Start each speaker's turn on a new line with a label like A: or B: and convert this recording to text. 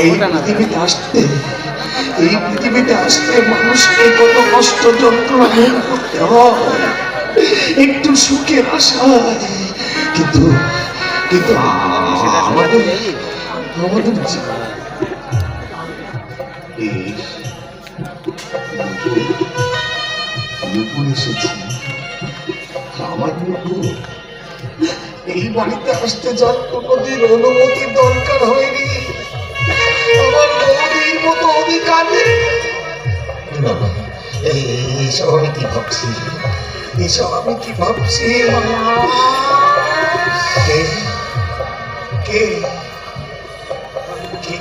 A: এই পৃথিবীতে আসতে, এই পৃথিবীতে আসতে মানুষকে কত কষ্ট যন্ত্রণা ভোগ করতে হয় একটু সুখের আশায়। কিন্তু কিন্তু আমাদের আমাদের নুপুর এসেছে। আমার নুপুর এই বাড়িতে আসতে যার কোনোদিন অনুমতির দরকার হয়নি। আমার বৌদির মতো অধিকার নেই। বাবা, এইসব আমি কি ভাবছি, এসব আমি কি ভাবছি? কে কে কে